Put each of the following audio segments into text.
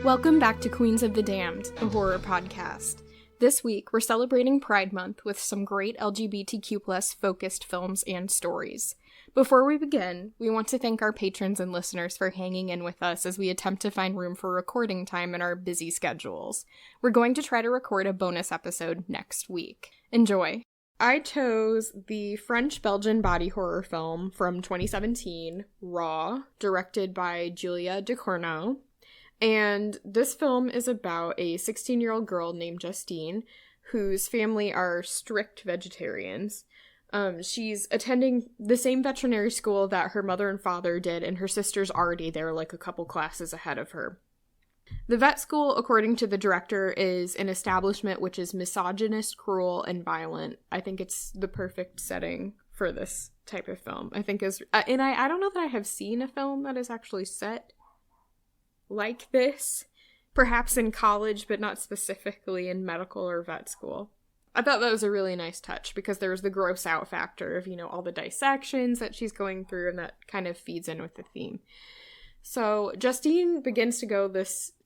Welcome back to Queens of the Damned, a horror podcast. This week, we're celebrating Pride Month with some great LGBTQ+ focused films and stories. Before we begin, we want to thank our patrons and listeners for hanging in with us as we attempt to find room for recording time in our busy schedules. We're going to try to record a bonus episode next week. Enjoy! I chose the French-Belgian body horror film from 2017, Raw, directed by Julia Ducournau. And this film is about a 16-year-old girl named Justine, whose family are strict vegetarians. She's attending the same veterinary school that her mother and father did, and her sister's already there, like a couple classes ahead of her. The vet school, according to the director, is an establishment which is misogynist, cruel, and violent. I think it's the perfect setting for this type of film. I think is, and I don't know that I have seen a film that is actually set like this, perhaps in college, but not specifically in medical or vet school. I thought that was a really nice touch because there was the gross out factor of, all the dissections that she's going through, and that kind of feeds in with the theme. So Justine begins to go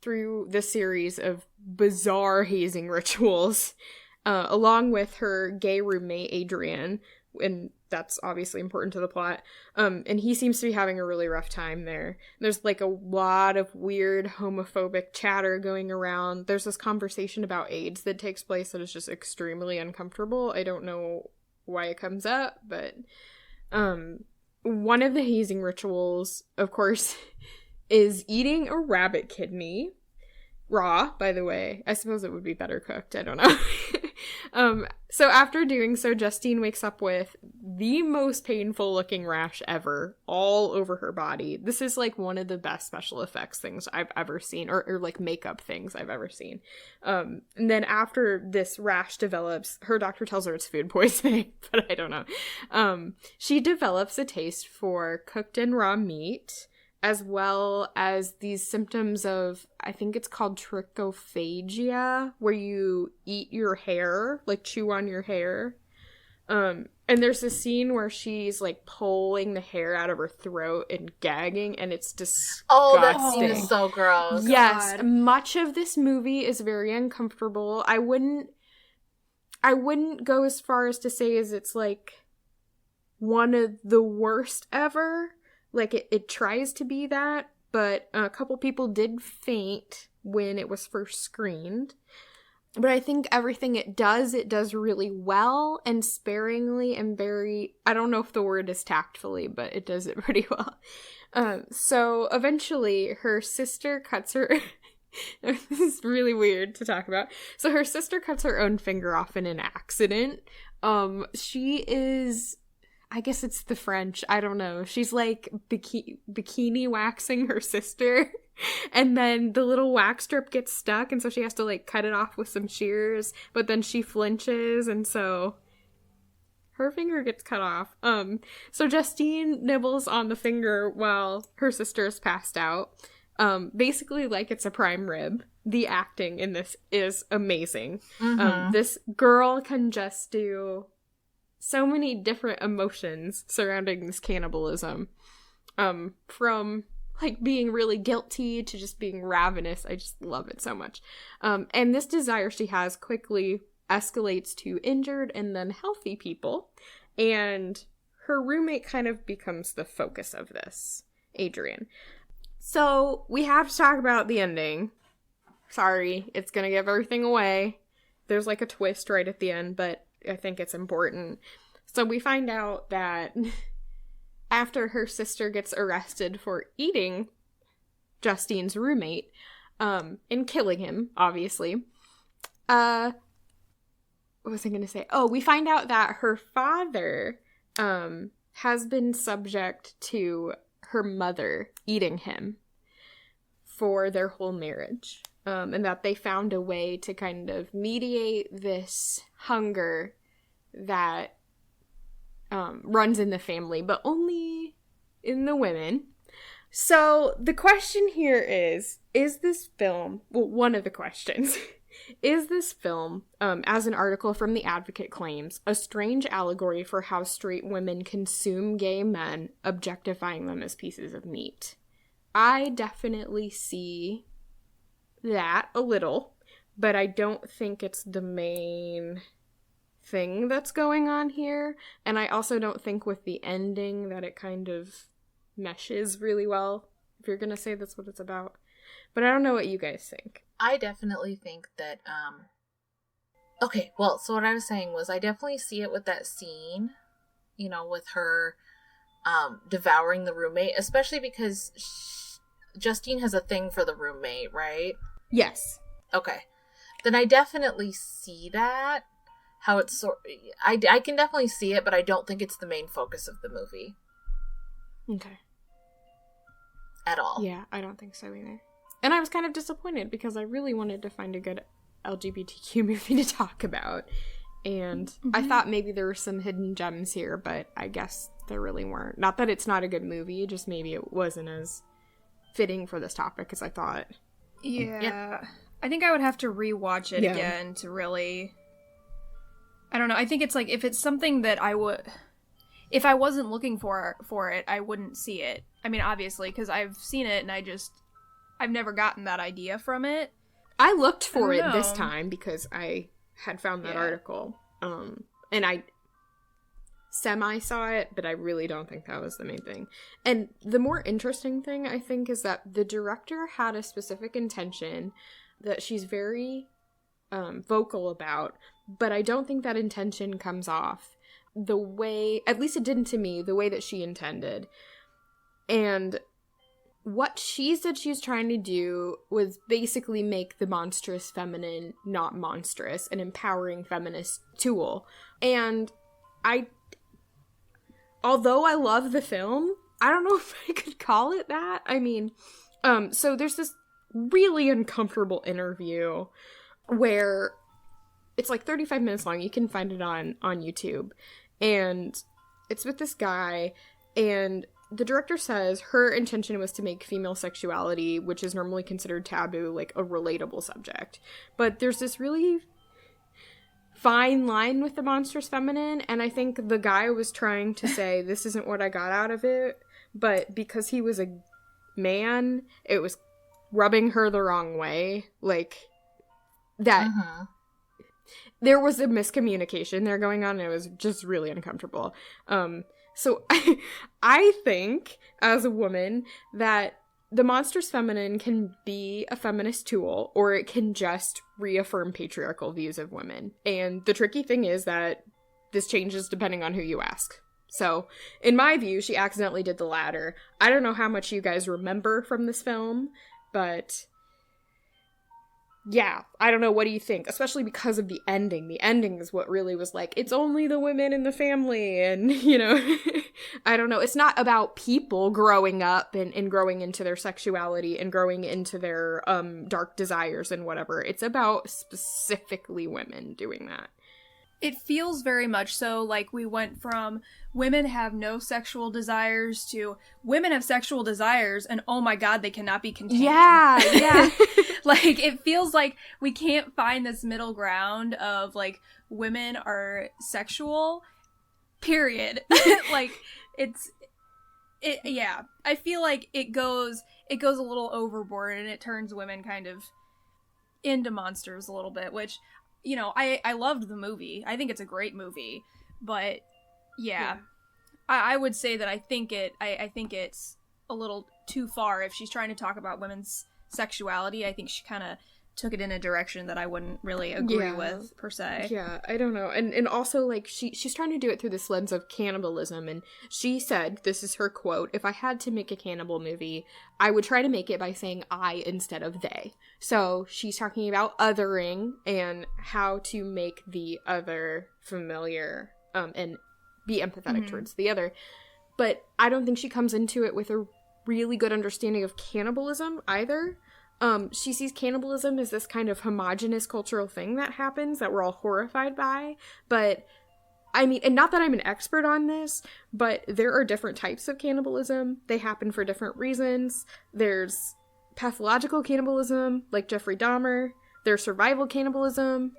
through this series of bizarre hazing rituals, along with her gay roommate, Adrian, and that's obviously important to the plot. And he seems to be having a really rough time there. There's like a lot of weird homophobic chatter going around. There's this conversation about AIDS that takes place that is just extremely uncomfortable. I don't know why it comes up, but one of the hazing rituals, of course, is eating a rabbit kidney. Raw, by the way. I suppose it would be better cooked. I don't know. So after doing so, Justine wakes up with the most painful looking rash ever all over her body. This is like one of the best special effects things I've ever seen, or like makeup things I've ever seen. And then after this rash develops, her doctor tells her it's food poisoning, but I don't know. She develops a taste for cooked and raw meat, as well as these symptoms of, I think it's called trichophagia, where you eat your hair, like chew on your hair. And there's a scene where she's like pulling the hair out of her throat and gagging, and it's disgusting. Oh, that scene is so gross. Yes, God. Much of this movie is very uncomfortable. I wouldn't go as far as to say as it's like one of the worst ever. Like, it tries to be that, but a couple people did faint when it was first screened. But I think everything it does really well and sparingly and very, I don't know if the word is tactfully, but it does it pretty well. So eventually her sister cuts her, this is really weird to talk about. So her sister cuts her own finger off in an accident. She is, I guess it's the French, I don't know. She's like bikini waxing her sister, and then the little wax strip gets stuck, and so she has to like cut it off with some shears, but then she flinches, and so her finger gets cut off. So Justine nibbles on the finger while her sister is passed out, basically like it's a prime rib. The acting in this is amazing. Mm-hmm. This girl can just do so many different emotions surrounding this cannibalism, from like being really guilty to just being ravenous. I just love it so much. And this desire she has quickly escalates to injured and then healthy people, and her roommate kind of becomes the focus of this, Adrian. So we have to talk about the ending. Sorry, it's gonna give everything away. There's like a twist right at the end, but I think it's important. So we find out that after her sister gets arrested for eating Justine's roommate, and killing him, obviously, what was I going to say? Oh, we find out that her father, has been subject to her mother eating him for their whole marriage. And that they found a way to kind of mediate this hunger that runs in the family, but only in the women. So the question here is this film, well, one of the questions, is this film, as an article from The Advocate claims, a strange allegory for how straight women consume gay men, objectifying them as pieces of meat? I definitely see that a little, but I don't think it's the main thing that's going on here. And I also don't think with the ending that it kind of meshes really well, if you're gonna say that's what it's about. But I don't know what you guys think. I definitely think that, okay, well, so what I was saying was I definitely see it with that scene, you know, with her devouring the roommate, especially because Justine has a thing for the roommate, right? Yes. Okay. Then I definitely see that, how it's I can definitely see it, but I don't think it's the main focus of the movie. Okay. At all. Yeah, I don't think so either. And I was kind of disappointed because I really wanted to find a good LGBTQ movie to talk about. And I thought maybe there were some hidden gems here, but I guess there really weren't. Not that it's not a good movie, just maybe it wasn't as fitting for this topic as I thought. Yeah. Yep. I think I would have to rewatch it again to really... I don't know. I think it's like, if it's something that I would... If I wasn't looking for it, I wouldn't see it. I mean, obviously, because I've seen it and I've never gotten that idea from it. I looked for it this time because I had found that article. And I semi-saw it, but I really don't think that was the main thing. And the more interesting thing, I think, is that the director had a specific intention that she's very vocal about, but I don't think that intention comes off the way, at least it didn't to me, the way that she intended. And what she said she was trying to do was basically make the monstrous feminine not monstrous, an empowering feminist tool. And although I love the film, I don't know if I could call it that. I mean, so there's this really uncomfortable interview where it's like 35 minutes long. You can find it on YouTube. And it's with this guy, and the director says her intention was to make female sexuality, which is normally considered taboo, like a relatable subject. But there's this really fine line with the monstrous feminine, and I think the guy was trying to say, this isn't what I got out of it, but because he was a man, it was rubbing her the wrong way. Like, that... There was a miscommunication there going on, and it was just really uncomfortable. So I think, as a woman, that the monstrous feminine can be a feminist tool, or it can just reaffirm patriarchal views of women. And the tricky thing is that this changes depending on who you ask. So, in my view, she accidentally did the latter. I don't know how much you guys remember from this film, but... yeah, I don't know. What do you think? Especially because of the ending. The ending is what really was like, it's only the women in the family. And, you know, I don't know. It's not about people growing up and growing into their sexuality and growing into their dark desires and whatever. It's about specifically women doing that. It feels very much so like we went from women have no sexual desires to women have sexual desires and oh my god, they cannot be contained. Yeah. Like, it feels like we can't find this middle ground of, like, women are sexual, period. Like, yeah. I feel like it goes a little overboard and it turns women kind of into monsters a little bit, which... you know, I loved the movie. I think it's a great movie. But, yeah. I would say that I think it's a little too far. If she's trying to talk about women's sexuality, I think she kind of took it in a direction that I wouldn't really agree with, per se. Yeah, I don't know. And also, like, she's trying to do it through this lens of cannibalism, and she said, this is her quote, if I had to make a cannibal movie, I would try to make it by saying I instead of they. So she's talking about othering and how to make the other familiar and be empathetic towards the other. But I don't think she comes into it with a really good understanding of cannibalism either. She sees cannibalism as this kind of homogenous cultural thing that happens that we're all horrified by. But, I mean, and not that I'm an expert on this, but there are different types of cannibalism. They happen for different reasons. There's pathological cannibalism, like Jeffrey Dahmer. There's survival cannibalism,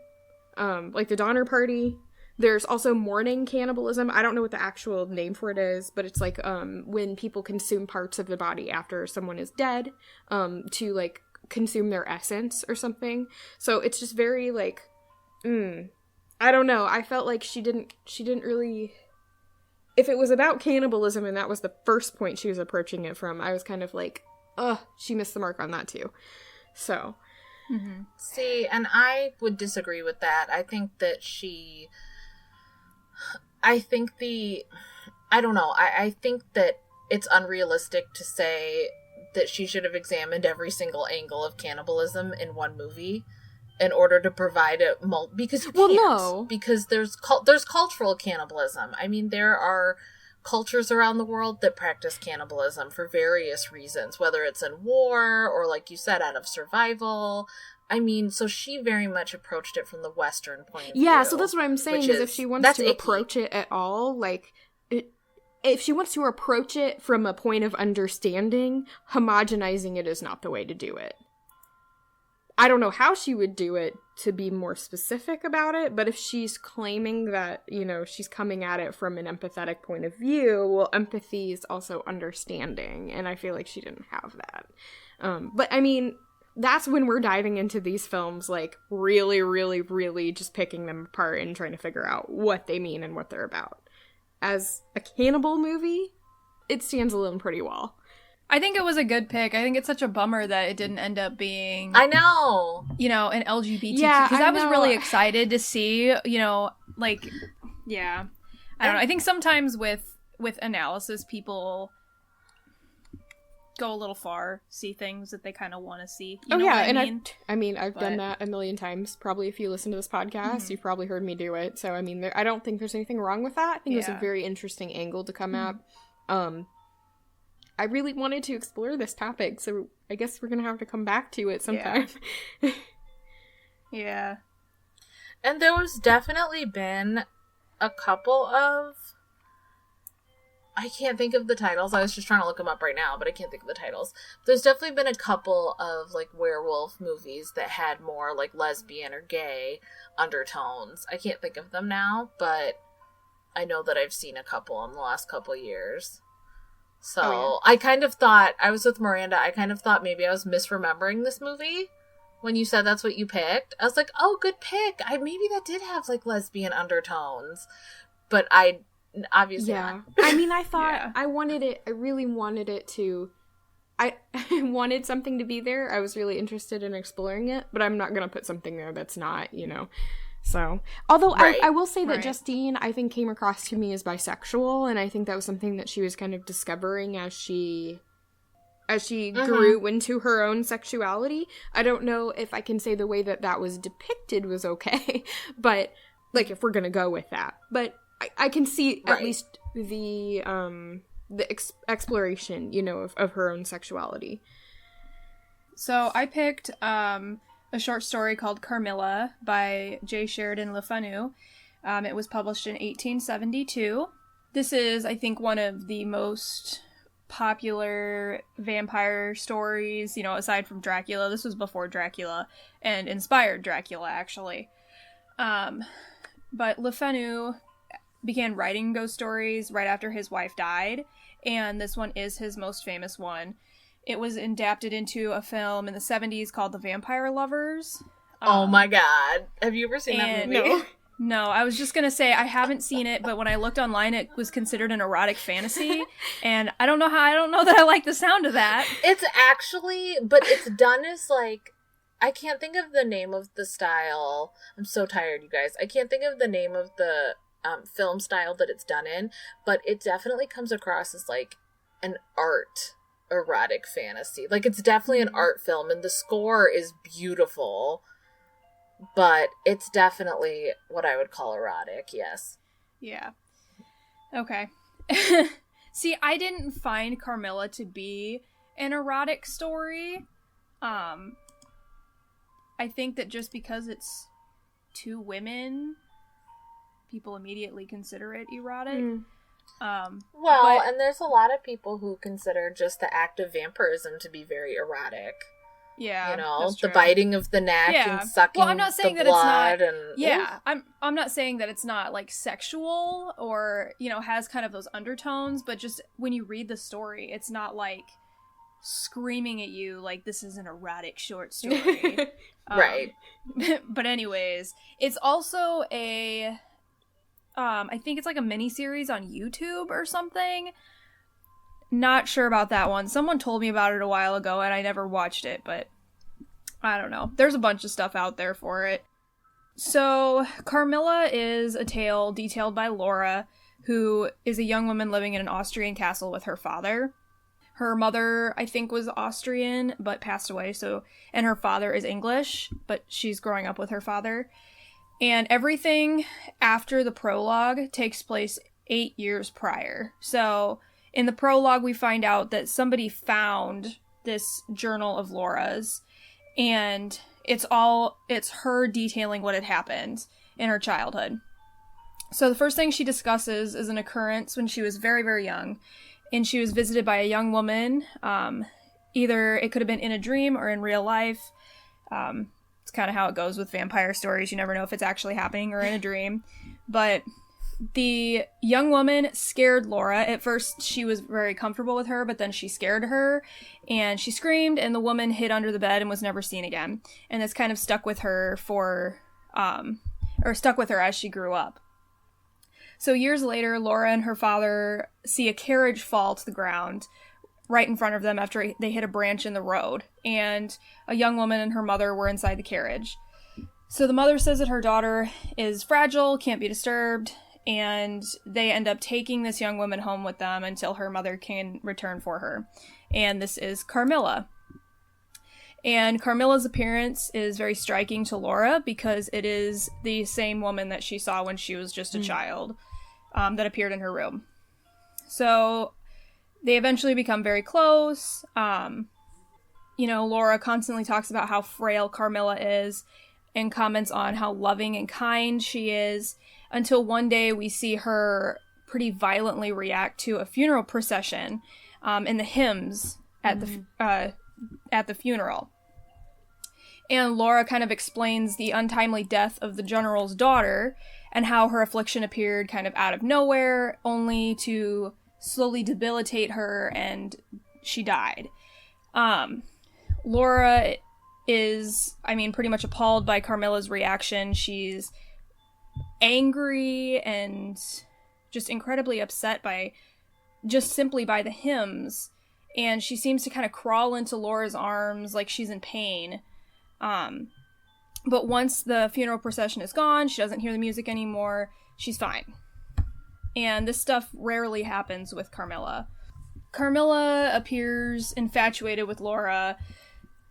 like the Donner Party. There's also mourning cannibalism. I don't know what the actual name for it is, but it's like when people consume parts of the body after someone is dead to like consume their essence or something. So it's just very, like, I don't know. I felt like she didn't really... If it was about cannibalism and that was the first point she was approaching it from, I was kind of like, she missed the mark on that too. So... Mm-hmm. See, and I would disagree with that. I think that I think that it's unrealistic to say that she should have examined every single angle of cannibalism in one movie in order to provide because you can't. No. Because there's cultural cannibalism. I mean, there are cultures around the world that practice cannibalism for various reasons, whether it's in war or, like you said, out of survival. I mean, so she very much approached it from the Western point of view. Yeah, so that's what I'm saying, is if she wants to approach it at all, like, if she wants to approach it from a point of understanding, homogenizing it is not the way to do it. I don't know how she would do it to be more specific about it, but if she's claiming that, you know, she's coming at it from an empathetic point of view, well, empathy is also understanding, and I feel like she didn't have that. But, I mean, that's when we're diving into these films, like, really, really, really just picking them apart and trying to figure out what they mean and what they're about. As a cannibal movie, it stands alone pretty well. I think it was a good pick. I think it's such a bummer that it didn't end up being... I know! You know, an LGBTQ... Yeah, because I was really excited to see, you know, like... Yeah. I don't know. I think sometimes with analysis, people go a little far, see things that they kind of want to see. You know what I mean? I've done that a million times. Probably if you listen to this podcast, you've probably heard me do it. So, I mean, I don't think there's anything wrong with that. I think it was a very interesting angle to come at. I really wanted to explore this topic, so I guess we're gonna have to come back to it sometime. Yeah. And there was definitely been a couple of... I can't think of the titles. I was just trying to look them up right now, but I can't think of the titles. There's definitely been a couple of, like, werewolf movies that had more, like, lesbian or gay undertones. I can't think of them now, but I know that I've seen a couple in the last couple years. So, I kind of thought, I was with Miranda, I kind of thought maybe I was misremembering this movie when you said that's what you picked. I was like, oh, good pick. Maybe that did have, like, lesbian undertones. But obviously not. I mean, I thought, I really wanted it to, I wanted something to be there. I was really interested in exploring it, but I'm not going to put something there that's not, you know. So, although I will say that Justine, I think, came across to me as bisexual, and I think that was something that she was kind of discovering as she grew into her own sexuality. I don't know if I can say the way that was depicted was okay, but, like, if we're gonna go with that. But I can see at least the exploration, you know, of her own sexuality. So, I picked, a short story called Carmilla by J. Sheridan Le Fanu. It was published in 1872. This is, I think, one of the most popular vampire stories, you know, aside from Dracula. This was before Dracula, and inspired Dracula, actually. But Le Fanu began writing ghost stories right after his wife died, and this one is his most famous one. It was adapted into a film in the 70s called The Vampire Lovers. Oh my god. Have you ever seen that movie? No, I was just going to say I haven't seen it, but when I looked online, it was considered an erotic fantasy. And I don't know that I like the sound of that. It's actually, but it's done as, like, I can't think of the name of the style. I'm so tired, you guys. I can't think of the name of the film style that it's done in, but it definitely comes across as, like, an art erotic fantasy. Like, it's definitely an art film, and the score is beautiful, but it's definitely what I would call erotic, yes. Yeah. Okay. See, I didn't find Carmilla to be an erotic story. I think that just because it's two women, people immediately consider it erotic. And there's a lot of people who consider just the act of vampirism to be very erotic. Yeah, you know, the biting of the neck and sucking I'm not saying the that blood it's not, I'm not saying that it's not, like, sexual or, you know, has kind of those undertones, but just when you read the story, it's not like screaming at you like this is an erotic short story. Right. But anyways, it's also I think it's like a mini-series on YouTube or something. Not sure about that one. Someone told me about it a while ago and I never watched it, but I don't know. There's a bunch of stuff out there for it. So, Carmilla is a tale detailed by Laura, who is a young woman living in an Austrian castle with her father. Her mother, I think, was Austrian, but passed away, and her father is English, but she's growing up with her father. And everything after the prologue takes place 8 years prior. So, in the prologue, we find out that somebody found this journal of Laura's, and it's her detailing what had happened in her childhood. So the first thing she discusses is an occurrence when she was very, very young, and she was visited by a young woman. Either it could have been in a dream or in real life. It's kind of how it goes with vampire stories. You never know if it's actually happening or in a dream. But the young woman scared Laura. At first, she was very comfortable with her, but then she scared her, and she screamed, and the woman hid under the bed and was never seen again. And this kind of stuck with her stuck with her as she grew up. So years later, Laura and her father see a carriage fall to the ground right in front of them after they hit a branch in the road, and a young woman and her mother were inside the carriage. So the mother says that her daughter is fragile, can't be disturbed, and they end up taking this young woman home with them until her mother can return for her. And this is Carmilla. And Carmilla's appearance is very striking to Laura because it is the same woman that she saw when she was just a child that appeared in her room. So they eventually become very close. Laura constantly talks about how frail Carmilla is and comments on how loving and kind she is, until one day we see her pretty violently react to a funeral procession and the hymns at the funeral. And Laura kind of explains the untimely death of the general's daughter and how her affliction appeared kind of out of nowhere, only to slowly debilitate her, and she died. Laura is, pretty much appalled by Carmilla's reaction. She's angry and just incredibly upset simply by the hymns, and she seems to kind of crawl into Laura's arms like she's in pain. But once the funeral procession is gone, she doesn't hear the music anymore, she's fine. And this stuff rarely happens with Carmilla. Carmilla appears infatuated with Laura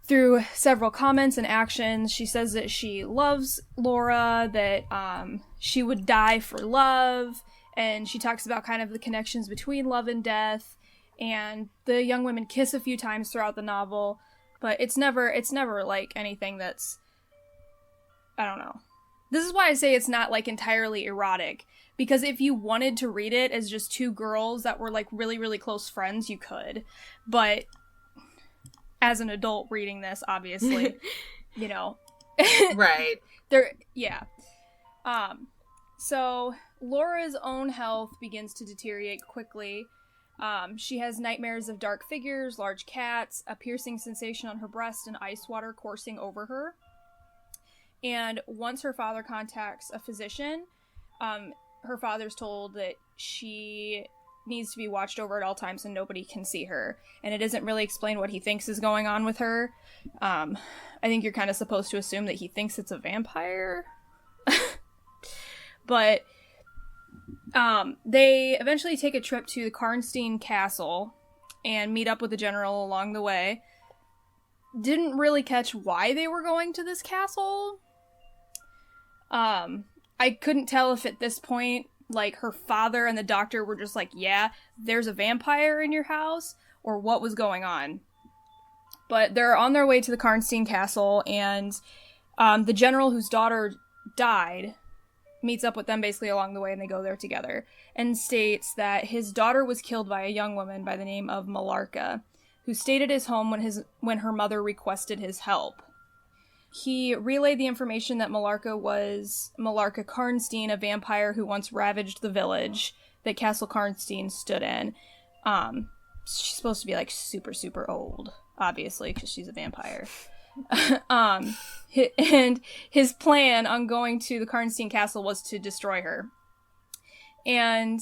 through several comments and actions. She says that she loves Laura, that she would die for love, and she talks about kind of the connections between love and death, and the young women kiss a few times throughout the novel, but it's never like anything that's, I don't know. This is why I say it's not like entirely erotic, because if you wanted to read it as just two girls that were like really, really close friends, you could, but as an adult reading this, obviously, Right. Yeah. So Laura's own health begins to deteriorate quickly. She has nightmares of dark figures, large cats, a piercing sensation on her breast, and ice water coursing over her. And once her father contacts a physician, her father's told that she needs to be watched over at all times and nobody can see her. And it isn't really explained what he thinks is going on with her. I think you're kind of supposed to assume that he thinks it's a vampire. But they eventually take a trip to the Karnstein Castle and meet up with the general along the way. Didn't really catch why they were going to this castle. I couldn't tell if at this point, like, her father and the doctor were just like, yeah, there's a vampire in your house, or what was going on. But they're on their way to the Karnstein Castle, and the general whose daughter died meets up with them basically along the way, and they go there together, and states that his daughter was killed by a young woman by the name of Malarka, who stayed at his home when her mother requested his help. He relayed the information that Malarka was Malarka Karnstein, a vampire who once ravaged the village that Castle Karnstein stood in. she's supposed to be like super, super old, obviously, because she's a vampire. And his plan on going to the Karnstein Castle was to destroy her. And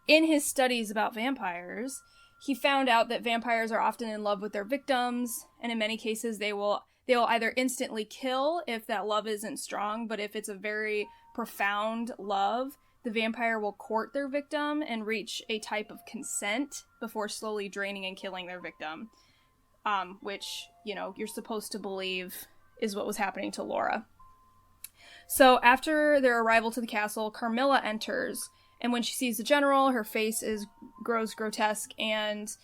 in his studies about vampires, he found out that vampires are often in love with their victims, and in many cases they will either instantly kill if that love isn't strong, but if it's a very profound love, the vampire will court their victim and reach a type of consent before slowly draining and killing their victim. Which, you know, you're supposed to believe is what was happening to Laura. So after their arrival to the castle, Carmilla enters, and when she sees the general, her face grows grotesque, and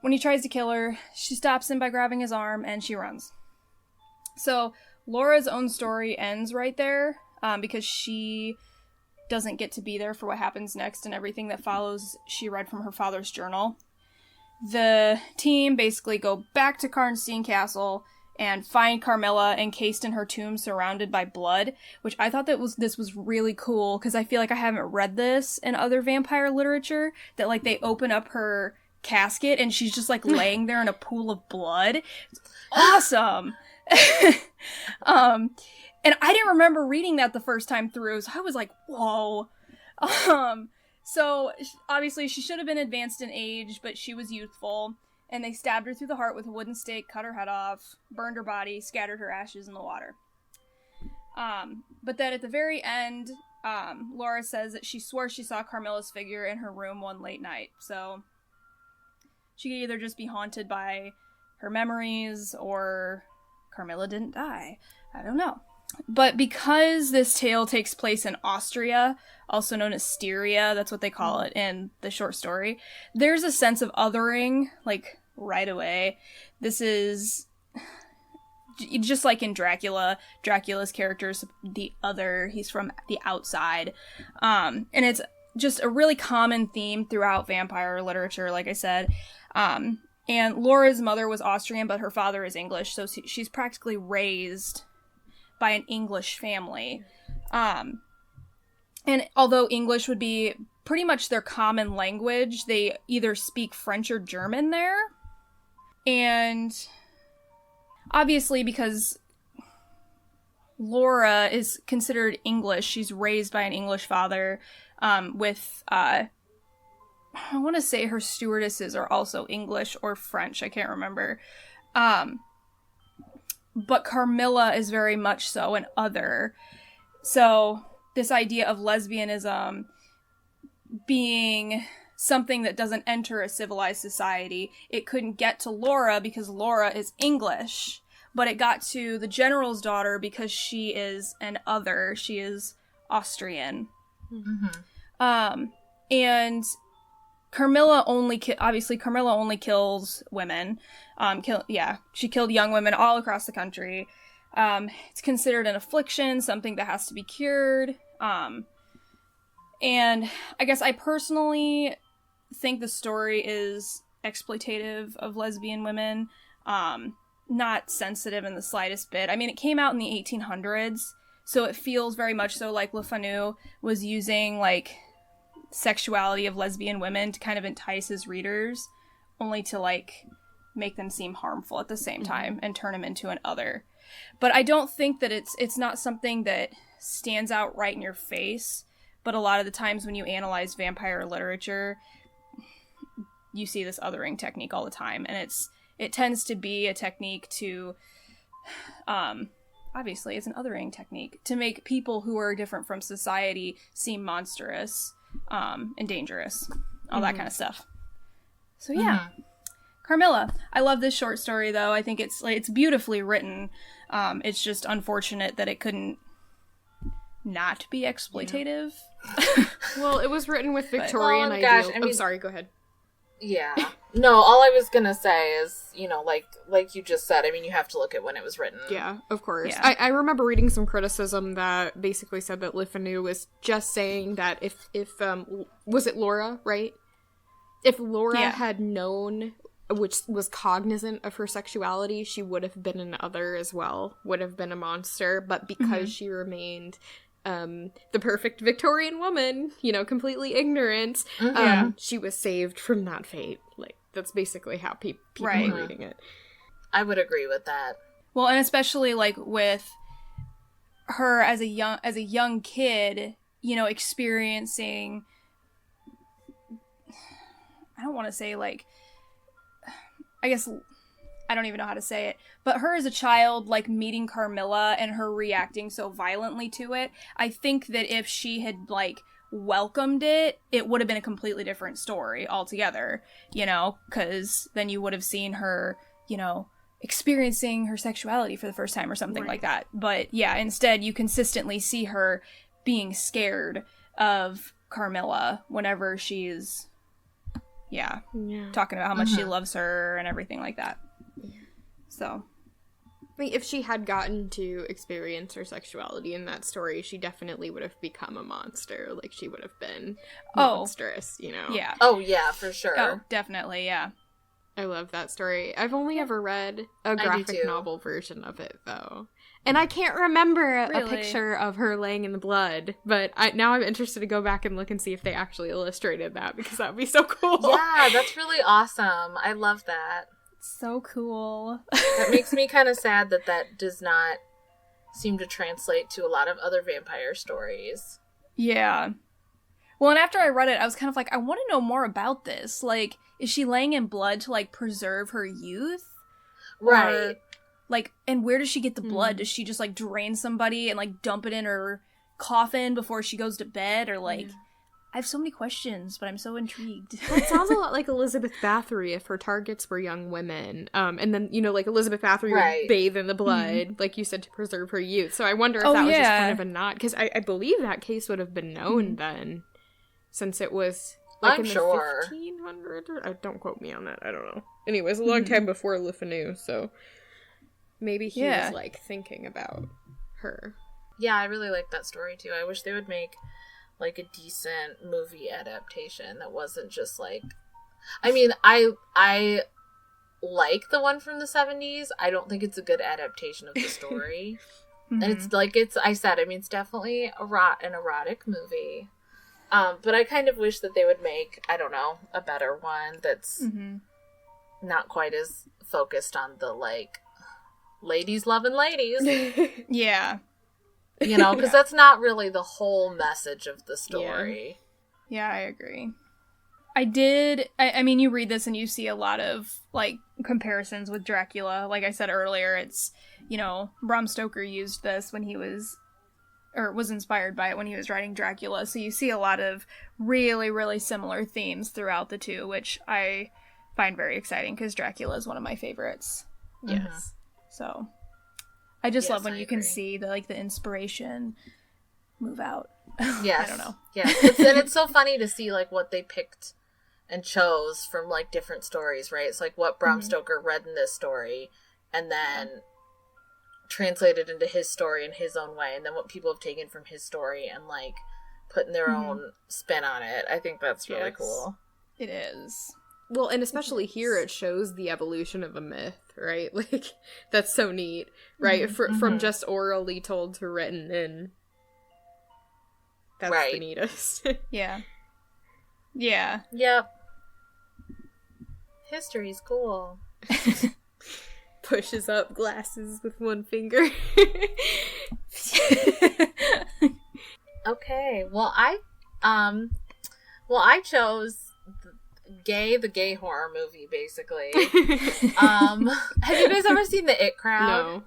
when he tries to kill her, she stops him by grabbing his arm, and she runs. So Laura's own story ends right there, because she doesn't get to be there for what happens next, and everything that follows she read from her father's journal. The team basically go back to Karnstein Castle and find Carmilla encased in her tomb surrounded by blood, which I thought this was really cool, because I feel like I haven't read this in other vampire literature, that like they open up her casket and she's just like laying there in a pool of blood. It's awesome. And I didn't remember reading that the first time through, so I was like, whoa. So, obviously, she should have been advanced in age, but she was youthful, and they stabbed her through the heart with a wooden stake, cut her head off, burned her body, scattered her ashes in the water. But then at the very end, Laura says that she swore she saw Carmilla's figure in her room one late night, so she could either just be haunted by her memories, or Carmilla didn't die. I don't know. But because this tale takes place in Austria, also known as Styria, that's what they call it in the short story, there's a sense of othering, like, right away. This is just like in Dracula's character's the other, he's from the outside. And it's just a really common theme throughout vampire literature, like I said. And Laura's mother was Austrian, but her father is English, so she's practically raised by an English family. And although English would be pretty much their common language, they either speak French or German there. And obviously, because Laura is considered English, she's raised by an English father, with, I want to say her stewardesses are also English or French, I can't remember. But Carmilla is very much so an other. So this idea of lesbianism being something that doesn't enter a civilized society, it couldn't get to Laura because Laura is English, but it got to the general's daughter because she is an other. She is Austrian. Mm-hmm. And Carmilla only kills women. She killed young women all across the country. It's considered an affliction, something that has to be cured. And I guess I personally think the story is exploitative of lesbian women. Not sensitive in the slightest bit. I mean, it came out in the 1800s, so it feels very much so like Le Fanu was using, like, sexuality of lesbian women to kind of entice his readers, only to, like, make them seem harmful at the same time and turn them into an other. But I don't think that it's not something that stands out right in your face, but a lot of the times when you analyze vampire literature, you see this othering technique all the time, and it tends to be a technique to, obviously it's an othering technique, to make people who are different from society seem monstrous, and dangerous, all that kind of stuff. So yeah, Carmilla. I love this short story, though. I think it's beautifully written. It's just unfortunate that it couldn't not be exploitative. Yeah. Well, it was written with Victorian ideals. Gosh, I mean, sorry, go ahead. Yeah. No, all I was gonna say is, you know, like you just said, I mean, you have to look at when it was written. Yeah, of course. Yeah. I remember reading some criticism that basically said that Le Fanu was just saying that if was it Laura, right? If Laura had known, which was cognizant of her sexuality, she would have been an other as well, would have been a monster, but because she remained the perfect Victorian woman, you know, completely ignorant. She was saved from that fate. Like, that's basically how people are reading it. I would agree with that. Well, and especially, like, with her as a young kid, you know, experiencing, I don't want to say, like, I guess, I don't even know how to say it, but her as a child, like, meeting Carmilla and her reacting so violently to it, I think that if she had, like, welcomed it, it would have been a completely different story altogether, you know, because then you would have seen her, you know, experiencing her sexuality for the first time or something like that. But yeah, instead you consistently see her being scared of Carmilla whenever she's talking about how much she loves her and everything like that. So I mean, if she had gotten to experience her sexuality in that story, she definitely would have become a monster. Like, she would have been monstrous, you know? Yeah. Oh, yeah, for sure. Oh, definitely, yeah. I love that story. I've only ever read a graphic novel version of it, though. And I can't remember a picture of her laying in the blood, but now I'm interested to go back and look and see if they actually illustrated that, because that would be so cool. Yeah, that's really awesome. I love that. So cool. That makes me kind of sad that does not seem to translate to a lot of other vampire stories. Yeah. Well, and after I read it, I was kind of like, I want to know more about this. Like, is she laying in blood to, like, preserve her youth? Right. Or, like, and where does she get the blood? Does she just, like, drain somebody and, like, dump it in her coffin before she goes to bed? Or, like, I have so many questions, but I'm so intrigued. It sounds a lot like Elizabeth Bathory if her targets were young women. And then, you know, like, Elizabeth Bathory would bathe in the blood, like you said, to preserve her youth. So I wonder if that was just kind of a nod. Because I believe that case would have been known then, since it was, like, in the 1500s? Or, don't quote me on that. I don't know. Anyways, a long time before Le Fanu, so maybe he was, like, thinking about her. Yeah, I really like that story, too. I wish they would make, like, a decent movie adaptation that wasn't just, like... I mean, I like the one from the 70s. I don't think it's a good adaptation of the story. And it's, like, I said, I mean, it's definitely an erotic movie. But I kind of wish that they would make, I don't know, a better one that's not quite as focused on the, like, ladies loving ladies. Yeah. You know, because that's not really the whole message of the story. Yeah, I agree. I mean, you read this and you see a lot of, like, comparisons with Dracula. Like I said earlier, it's, you know, Bram Stoker used this when he was inspired by it when he was writing Dracula. So you see a lot of really, really similar themes throughout the two, which I find very exciting because Dracula is one of my favorites. Yes. So I just love when you can see the inspiration move out. Yes. I don't know. Yeah. And it's so funny to see, like, what they picked and chose from, like, different stories, right? It's like what Bram Stoker read in this story and then translated into his story in his own way, and then what people have taken from his story and, like, putting their own spin on it. I think that's really cool. It is. Well, and especially here it shows the evolution of a myth, right? Like, that's so neat, right? From just orally told to written, and that's the neatest. Yeah. Yeah. Yep. History's cool. Pushes up glasses with one finger. Okay, well, I chose the gay horror movie, basically. Have you guys ever seen The It Crowd?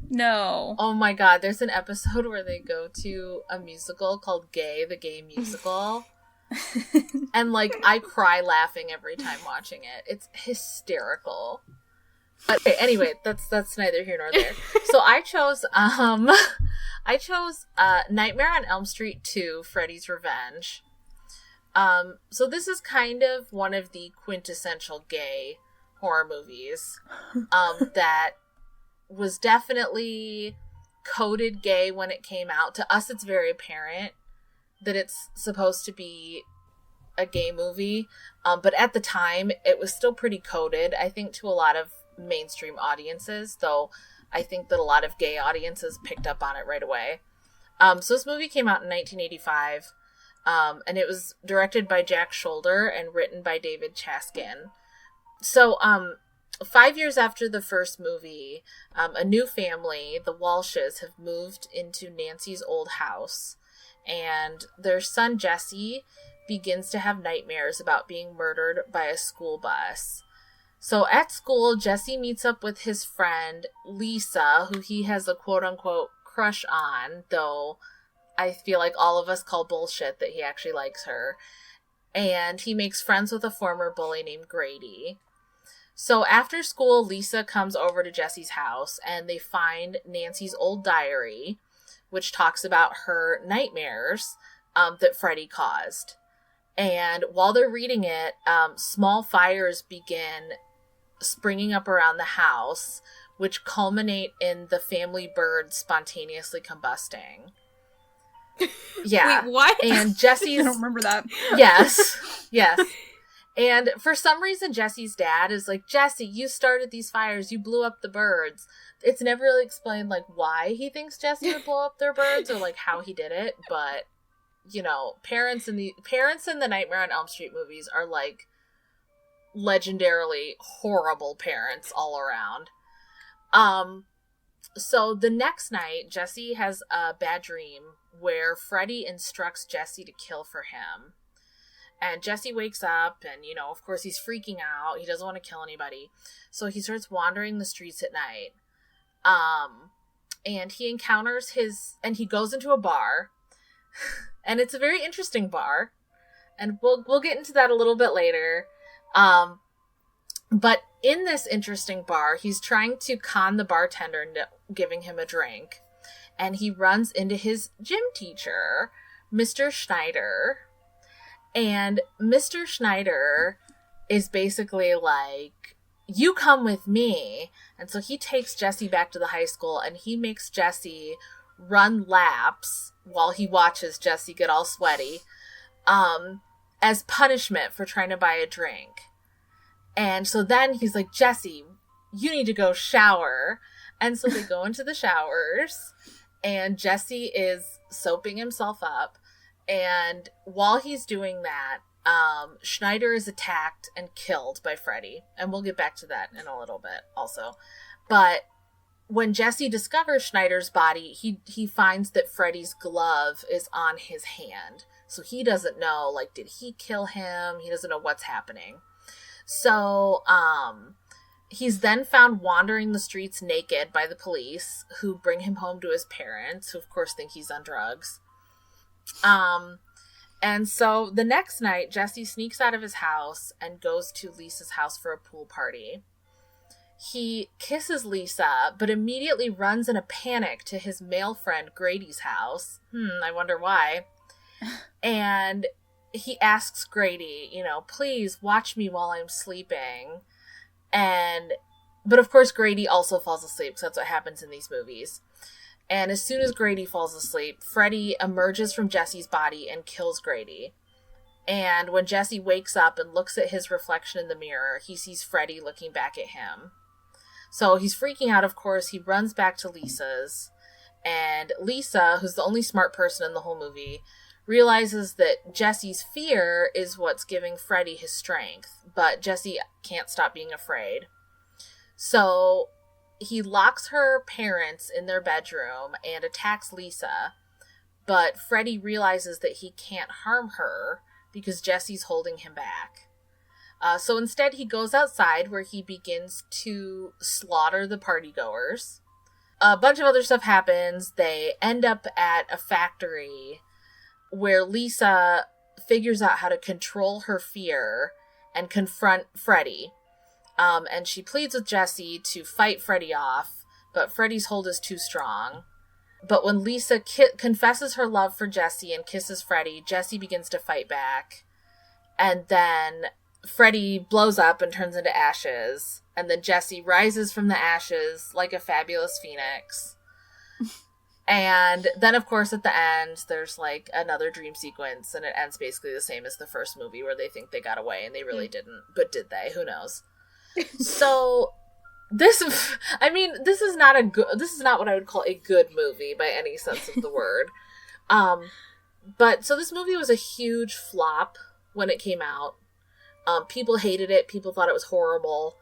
No. Oh my god, there's an episode where they go to a musical called Gay, the Gay Musical. And, like, I cry laughing every time watching it. It's hysterical. But anyway, that's neither here nor there. So I chose Nightmare on Elm Street 2, Freddy's Revenge. So this is kind of one of the quintessential gay horror movies that was definitely coded gay when it came out. To us, it's very apparent that it's supposed to be a gay movie. But at the time, it was still pretty coded, I think, to a lot of mainstream audiences, though I think that a lot of gay audiences picked up on it right away. So this movie came out in 1985, and it was directed by Jack Shoulder and written by David Chaskin. So, 5 years after the first movie, a new family, the Walshes, have moved into Nancy's old house, and their son Jesse begins to have nightmares about being murdered by a school bus. So at school, Jesse meets up with his friend Lisa, who he has a quote-unquote crush on, though I feel like all of us call bullshit that he actually likes her. And he makes friends with a former bully named Grady. So after school, Lisa comes over to Jesse's house, and they find Nancy's old diary, which talks about her nightmares that Freddie caused. And while they're reading it, small fires begin springing up around the house, which culminate in the family bird spontaneously combusting. Yeah. Wait, what? And Jesse's... I don't remember that. Yes. And for some reason, Jesse's dad is like, Jesse, you started these fires. You blew up the birds. It's never really explained, like, why he thinks Jesse would blow up their birds or, like, how he did it. But, you know, parents in the Nightmare on Elm Street movies are, like, legendarily horrible parents all around. So the next night, Jesse has a bad dream where Freddie instructs Jesse to kill for him. And Jesse wakes up and, you know, of course he's freaking out. He doesn't want to kill anybody. So he starts wandering the streets at night. And he encounters and he goes into a bar. And it's a very interesting bar. And we'll get into that a little bit later. But in this interesting bar, he's trying to con the bartender into giving him a drink. And he runs into his gym teacher, Mr. Schneider. And Mr. Schneider is basically like, you come with me. And so he takes Jesse back to the high school, and he makes Jesse run laps while he watches Jesse get all sweaty, as punishment for trying to buy a drink. And so then he's like, Jesse, you need to go shower. And so they go into the showers, and Jesse is soaping himself up. And while he's doing that, Schneider is attacked and killed by Freddie. And we'll get back to that in a little bit also. But when Jesse discovers Schneider's body, he finds that Freddie's glove is on his hand. So he doesn't know, like, did he kill him? He doesn't know what's happening. So, he's then found wandering the streets naked by the police, who bring him home to his parents, who of course think he's on drugs. And so the next night, Jesse sneaks out of his house and goes to Lisa's house for a pool party. He kisses Lisa, but immediately runs in a panic to his male friend Grady's house. I wonder why. And he asks Grady, you know, please watch me while I'm sleeping. But of course Grady also falls asleep, because that's what happens in these movies. And as soon as Grady falls asleep, Freddie emerges from Jesse's body and kills Grady. And when Jesse wakes up and looks at his reflection in the mirror, he sees Freddie looking back at him. So he's freaking out, of course. He runs back to Lisa's. And Lisa, who's the only smart person in the whole movie, realizes that Jesse's fear is what's giving Freddie his strength. But Jesse can't stop being afraid. So he locks her parents in their bedroom and attacks Lisa, but Freddie realizes that he can't harm her because Jesse's holding him back. So instead he goes outside, where he begins to slaughter the partygoers. A bunch of other stuff happens. They end up at a factory where Lisa figures out how to control her fear and confront Freddie. And she pleads with Jesse to fight Freddie off, but Freddie's hold is too strong. But when Lisa confesses her love for Jesse and kisses Freddie, Jesse begins to fight back. And then Freddie blows up and turns into ashes. And then Jesse rises from the ashes like a fabulous phoenix. And then, of course, at the end, there's, like, another dream sequence, and it ends basically the same as the first movie, where they think they got away, and they really didn't. But did they? Who knows? So This is not what I would call a good movie by any sense of the word. But so this movie was a huge flop when it came out. People hated it. People thought it was horrible.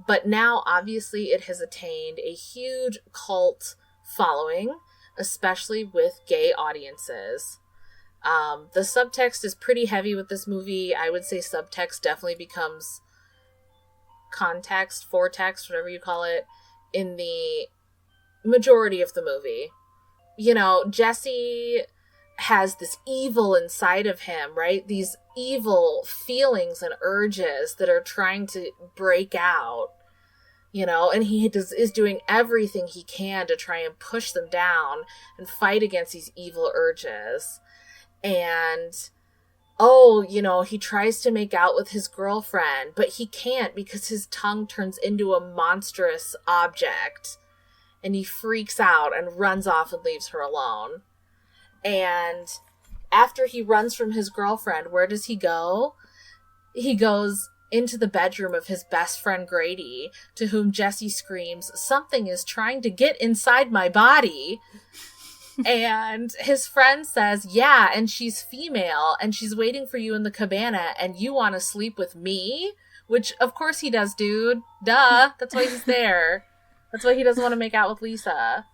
But now, obviously, it has attained a huge cult following, especially with gay audiences. The subtext is pretty heavy with this movie. I would say subtext definitely becomes context, foretext, whatever you call it, in the majority of the movie. You know, Jesse has this evil inside of him, right? These evil feelings and urges that are trying to break out, you know, and he is doing everything he can to try and push them down and fight against these evil urges. And you know, he tries to make out with his girlfriend, but he can't because his tongue turns into a monstrous object. And he freaks out and runs off and leaves her alone. And after he runs from his girlfriend, where does he go? He goes into the bedroom of his best friend Grady, to whom Jesse screams, "Something is trying to get inside my body." And his friend says, "Yeah, and she's female, and she's waiting for you in the cabana, and you want to sleep with me?" Which, of course he does, dude. Duh. That's why he's there. That's why he doesn't want to make out with Lisa.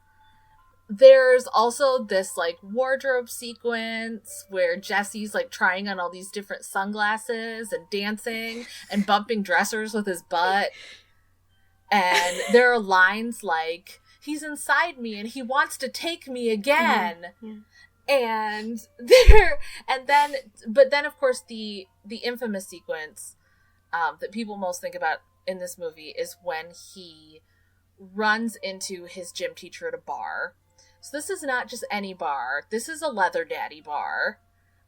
There's also this, like, wardrobe sequence where Jesse's, like, trying on all these different sunglasses and dancing and bumping dressers with his butt. And there are lines like, "He's inside me and he wants to take me again." Mm-hmm. Yeah. But then of course the infamous sequence that people most think about in this movie is when he runs into his gym teacher at a bar. So this is not just any bar. This is a leather daddy bar.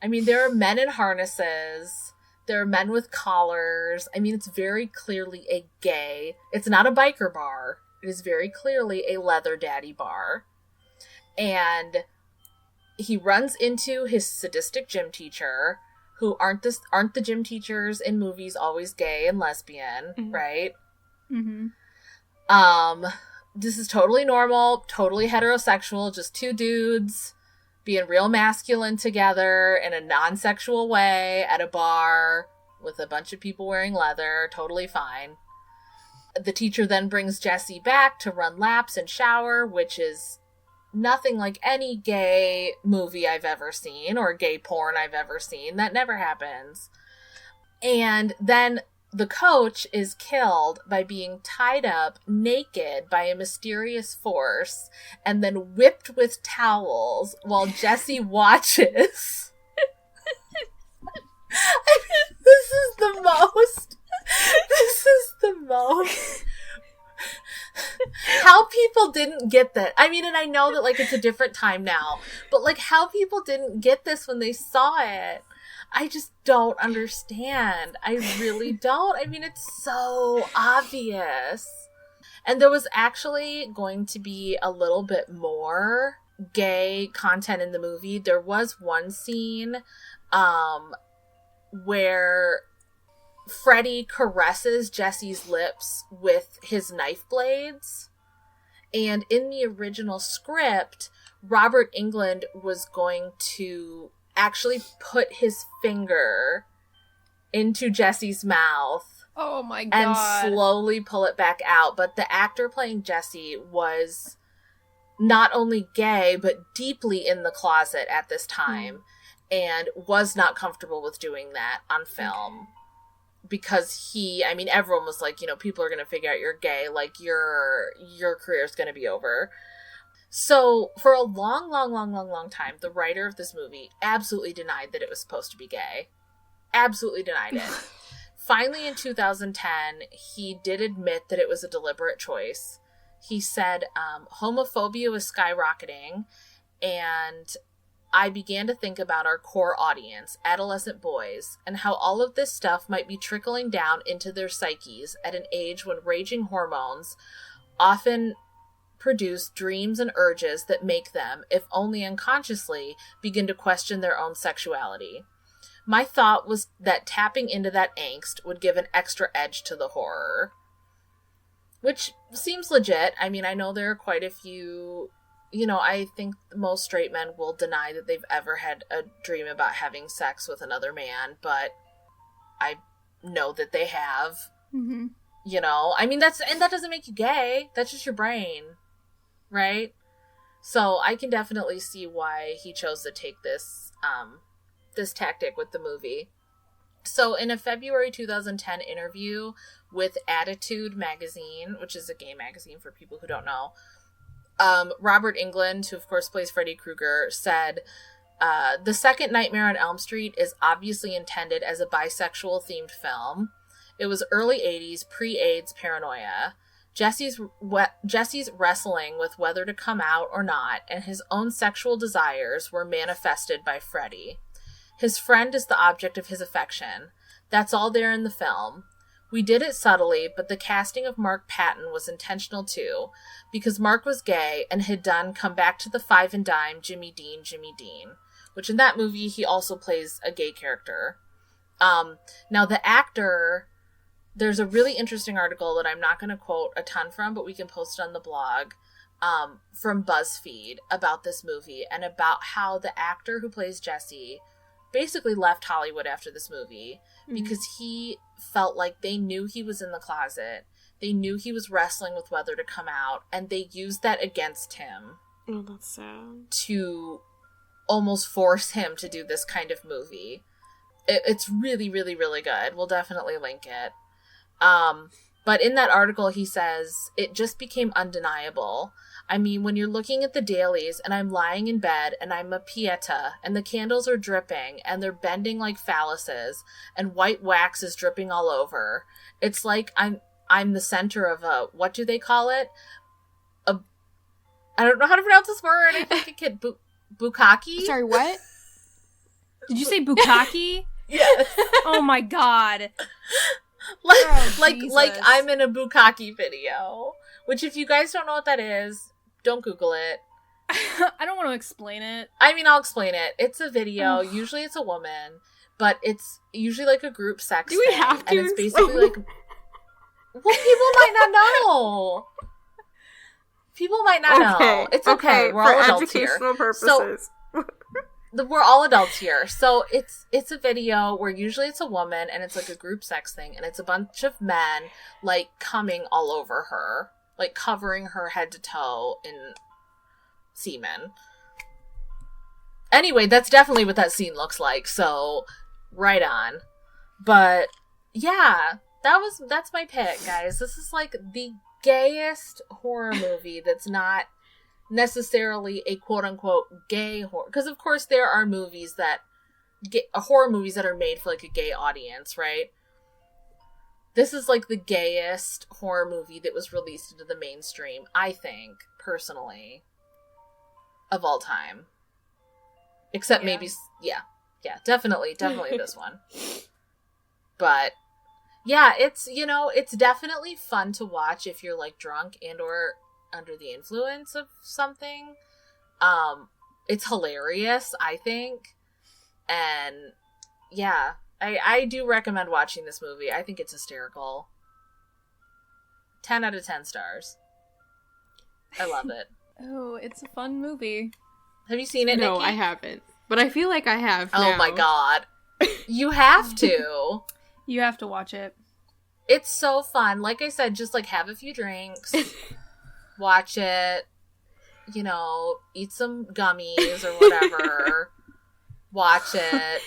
I mean, there are men in harnesses. There are men with collars. I mean, it's very clearly a gay. It's not a biker bar. It is very clearly a leather daddy bar. And he runs into his sadistic gym teacher, who aren't the gym teachers in movies always gay and lesbian, mm-hmm. right? Mm-hmm. This is totally normal, totally heterosexual, just two dudes being real masculine together in a non-sexual way at a bar with a bunch of people wearing leather, totally fine. The teacher then brings Jesse back to run laps and shower, which is nothing like any gay movie I've ever seen or gay porn I've ever seen. That never happens. And then the coach is killed by being tied up naked by a mysterious force and then whipped with towels while Jesse watches. I mean, this is the most how people didn't get that. I mean, and I know that, like, it's a different time now, but, like, how people didn't get this when they saw it, I just don't understand. I really don't. I mean, it's so obvious. And there was actually going to be a little bit more gay content in the movie. There was one scene where Freddie caresses Jesse's lips with his knife blades. And in the original script, Robert Englund was going to actually put his finger into Jesse's mouth. Oh my God. And slowly pull it back out. But the actor playing Jesse was not only gay, but deeply in the closet at this time. And was not comfortable with doing that on film. Okay. Because everyone was like, you know, people are going to figure out you're gay. Like, your career's going to be over. So, for a long time, the writer of this movie absolutely denied that it was supposed to be gay. Absolutely denied it. Finally, in 2010, he did admit that it was a deliberate choice. He said, homophobia was skyrocketing, and I began to think about our core audience, adolescent boys, and how all of this stuff might be trickling down into their psyches at an age when raging hormones often produce dreams and urges that make them, if only unconsciously, begin to question their own sexuality. My thought was that tapping into that angst would give an extra edge to the horror. Which seems legit. I mean, I know there are quite a few, I think most straight men will deny that they've ever had a dream about having sex with another man, but I know that they have. Mm-hmm. I mean, that doesn't make you gay. That's just your brain, right? So I can definitely see why he chose to take this tactic with the movie. So in a February 2010 interview with Attitude magazine, which is a gay magazine for people who don't know, Robert Englund, who of course plays Freddie Krueger, said, the second Nightmare on Elm Street is obviously intended as a bisexual themed film. It was early 80s, pre-AIDS paranoia. Jesse's wrestling with whether to come out or not, and his own sexual desires were manifested by Freddie. His friend is the object of his affection. That's all there in the film. We did it subtly, but the casting of Mark Patton was intentional too, because Mark was gay and had done Come Back to the Five and Dime, Jimmy Dean, which in that movie he also plays a gay character. Now the actor, there's a really interesting article that I'm not going to quote a ton from, but we can post it on the blog, from BuzzFeed about this movie and about how the actor who plays Jesse basically left Hollywood after this movie because he felt like they knew he was in the closet. They knew he was wrestling with whether to come out, and they used that against him. Oh, that's sad. To almost force him to do this kind of movie. It's really, really, really good. We'll definitely link it. But in that article, he says, it just became undeniable. I mean, when you're looking at the dailies and I'm lying in bed and I'm a Pieta and the candles are dripping and they're bending like phalluses and white wax is dripping all over, it's like I'm the center of a, what do they call it? I don't know how to pronounce this word. I think it could, bukkake? Sorry, what? Did you say bukkake? Yes. Oh my god. Like I'm in a bukkake video. Which, if you guys don't know what that is, don't Google it. I don't want to explain it. I mean, I'll explain it. It's a video. Usually it's a woman, but it's usually like a group sex thing. Do we have to? And it's basically like... Well, people might not know. People might not know. It's okay. We're all adults here. For educational purposes. So, we're all adults here. So it's a video where usually it's a woman and it's like a group sex thing, and it's a bunch of men like coming all over her, like covering her head to toe in semen. Anyway, that's definitely what that scene looks like. So right on. But yeah, that's my pick, guys. This is like the gayest horror movie that's not necessarily a quote-unquote gay horror, because of course there are movies that horror movies that are made for like a gay audience, right? This is like the gayest horror movie that was released into the mainstream, I think, personally, of all time. Except maybe definitely this one. But yeah, it's definitely fun to watch if you're like drunk and or under the influence of something. It's hilarious, I think. And yeah, I do recommend watching this movie. I think it's hysterical. 10 out of 10 stars. I love it. Oh, it's a fun movie. Have you seen it, No, Nikki? I haven't. But I feel like I have now. Oh my god. You have to. You have to watch it. It's so fun. Like I said, just like have a few drinks. Watch it, eat some gummies or whatever. Watch it.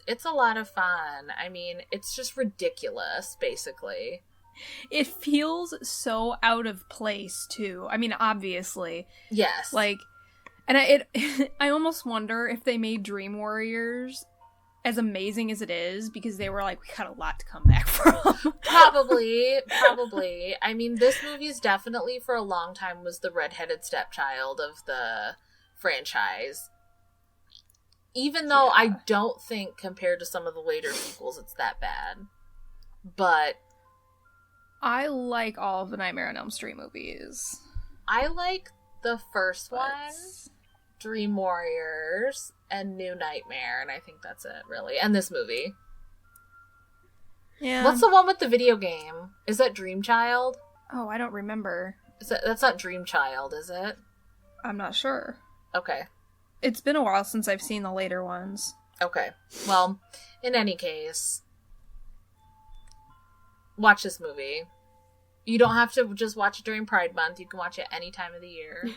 It's a lot of fun. I mean, it's just ridiculous, basically. It feels so out of place, too. I mean, obviously. Yes. Like, and I almost wonder if they made Dream Warriors as amazing as it is, because they were like, we got a lot to come back from. Probably. I mean, this movie's definitely for a long time was the redheaded stepchild of the franchise. Even though I don't think compared to some of the later sequels it's that bad. But I like all of the Nightmare on Elm Street movies. I like the first one, Dream Warriors, and New Nightmare, and I think that's it, really. And this movie. Yeah. What's the one with the video game? Is that Dream Child? Oh, I don't remember. That's not Dream Child, is it? I'm not sure. Okay. It's been a while since I've seen the later ones. Okay. Well, in any case, watch this movie. You don't have to just watch it during Pride Month. You can watch it any time of the year.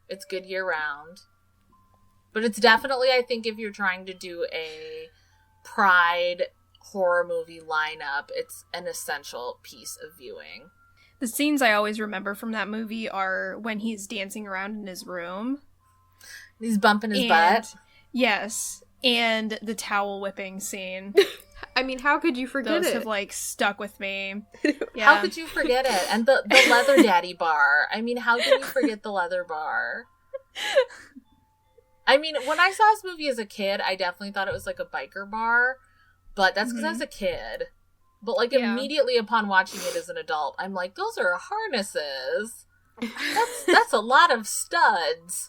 It's good year-round. But it's definitely, I think, if you're trying to do a Pride horror movie lineup, it's an essential piece of viewing. The scenes I always remember from that movie are when he's dancing around in his room. He's bumping his butt. Yes. And the towel whipping scene. I mean, how could you forget Those it? have, like, stuck with me. Yeah. How could you forget it? And the leather daddy bar. I mean, how can you forget the leather bar? I mean, when I saw this movie as a kid, I definitely thought it was like a biker bar. But that's because I was a kid. But, like, immediately upon watching it as an adult, I'm like, those are harnesses. That's a lot of studs.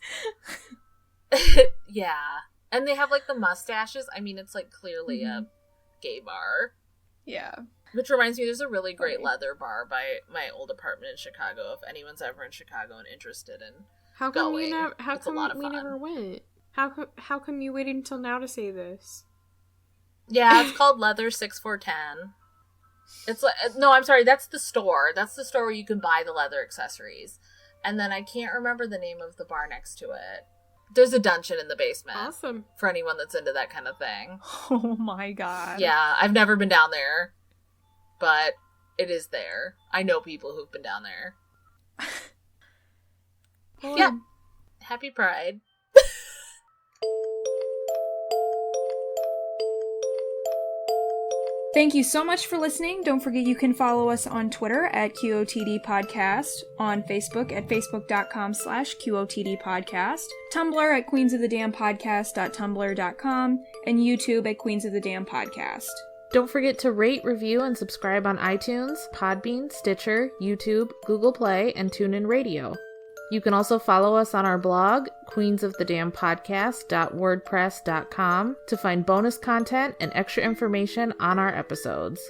Yeah. And they have, like, the mustaches. I mean, it's, like, clearly a gay bar. Yeah. Which reminds me, there's a really great leather bar by my old apartment in Chicago. If anyone's ever in Chicago and interested in going, it's a lot of fun. Never went? How come you waited until now to say this? Yeah, it's called Leather 6410. It's like, no, I'm sorry, that's the store. That's the store where you can buy the leather accessories. And then I can't remember the name of the bar next to it. There's a dungeon in the basement. Awesome. For anyone that's into that kind of thing. Oh my god. Yeah, I've never been down there, but it is there. I know people who've been down there. Yeah. Happy Pride. Thank you so much for listening. Don't forget you can follow us on Twitter at QOTD Podcast, on Facebook at facebook.com/QOTD Podcast, Tumblr at queensofthedamnpodcast.tumblr.com, and YouTube at Queens of the Damn Podcast. Don't forget to rate, review, and subscribe on iTunes, Podbean, Stitcher, YouTube, Google Play, and TuneIn Radio. You can also follow us on our blog, queensofthedamnpodcast.wordpress.com, to find bonus content and extra information on our episodes.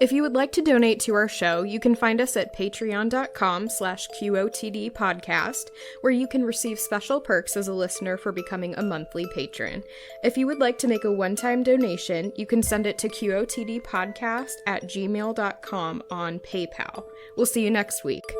If you would like to donate to our show, you can find us at patreon.com/QOTD Podcast, where you can receive special perks as a listener for becoming a monthly patron. If you would like to make a one-time donation, you can send it to QOTDpodcast@gmail.com on PayPal. We'll see you next week.